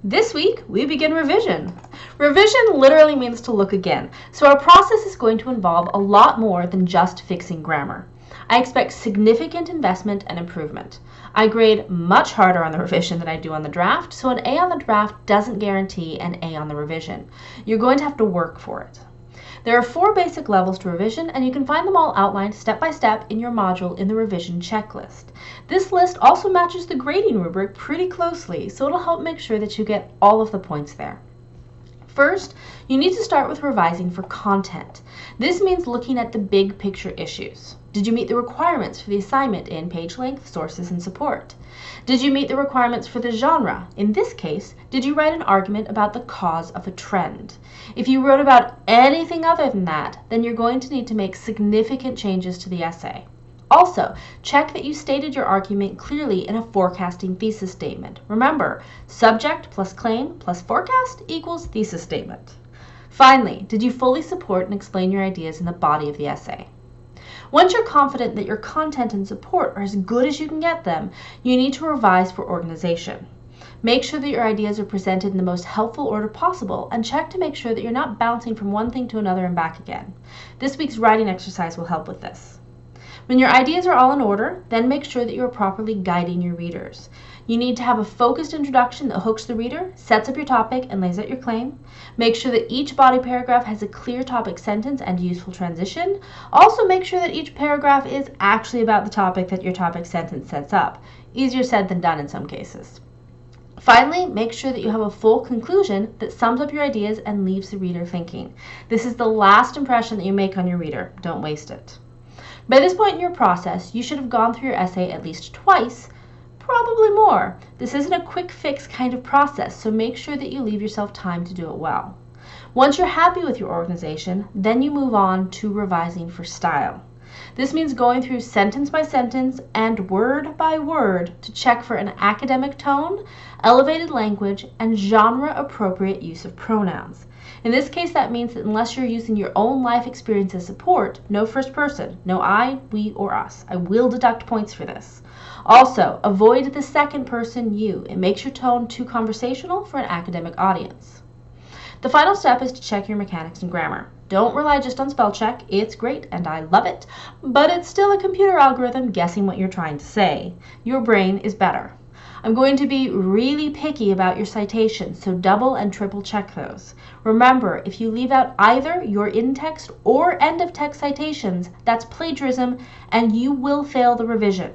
This week, we begin revision. Revision literally means to look again, so our process is going to involve a lot more than just fixing grammar. I expect significant investment and improvement. I grade much harder on the revision than I do on the draft, so an A on the draft doesn't guarantee an A on the revision. You're going to have to work for it. There are 4 basic levels to revision, and you can find them all outlined step by step in your module in the revision checklist. This list also matches the grading rubric pretty closely, so it'll help make sure that you get all of the points there. First, you need to start with revising for content. This means looking at the big picture issues. Did you meet the requirements for the assignment in page length, sources, and support? Did you meet the requirements for the genre? In this case, did you write an argument about the cause of a trend? If you wrote about anything other than that, then you're going to need to make significant changes to the essay. Also, check that you stated your argument clearly in a forecasting thesis statement. Remember, subject plus claim plus forecast equals thesis statement. Finally, did you fully support and explain your ideas in the body of the essay? Once you're confident that your content and support are as good as you can get them, you need to revise for organization. Make sure that your ideas are presented in the most helpful order possible, and check to make sure that you're not bouncing from one thing to another and back again. This week's writing exercise will help with this. When your ideas are all in order, then make sure that you are properly guiding your readers. You need to have a focused introduction that hooks the reader, sets up your topic, and lays out your claim. Make sure that each body paragraph has a clear topic sentence and useful transition. Also make sure that each paragraph is actually about the topic that your topic sentence sets up. Easier said than done in some cases. Finally, make sure that you have a full conclusion that sums up your ideas and leaves the reader thinking. This is the last impression that you make on your reader. Don't waste it. By this point in your process, you should have gone through your essay at least twice, probably more. This isn't a quick fix kind of process, so make sure that you leave yourself time to do it well. Once you're happy with your organization, then you move on to revising for style. This means going through sentence by sentence and word by word to check for an academic tone, elevated language, and genre-appropriate use of pronouns. In this case, that means that unless you're using your own life experience as support, no first person, no I, we, or us. I will deduct points for this. Also, avoid the second person you. It makes your tone too conversational for an academic audience. The final step is to check your mechanics and grammar. Don't rely just on spell check. It's great and I love it, but it's still a computer algorithm guessing what you're trying to say. Your brain is better. I'm going to be really picky about your citations, so double and triple check those. Remember, if you leave out either your in-text or end-of-text citations, that's plagiarism and you will fail the revision.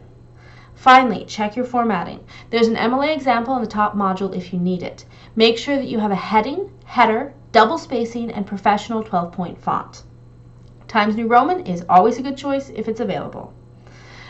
Finally, check your formatting. There's an MLA example in the top module if you need it. Make sure that you have a heading, header, double spacing, and professional 12-point font. Times New Roman is always a good choice if it's available.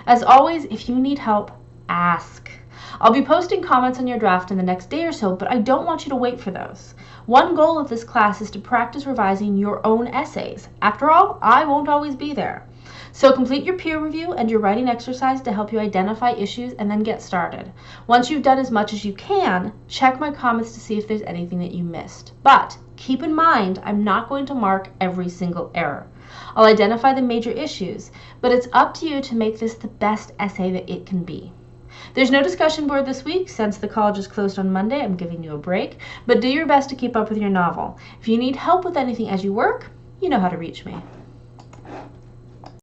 As always, if you need help, ask. I'll be posting comments on your draft in the next day or so, but I don't want you to wait for those. One goal of this class is to practice revising your own essays. After all, I won't always be there. So complete your peer review and your writing exercise to help you identify issues and then get started. Once you've done as much as you can, check my comments to see if there's anything that you missed. But keep in mind, I'm not going to mark every single error. I'll identify the major issues, but it's up to you to make this the best essay that it can be. There's no discussion board this week. Since the college is closed on Monday, I'm giving you a break, but do your best to keep up with your novel. If you need help with anything as you work, you know how to reach me.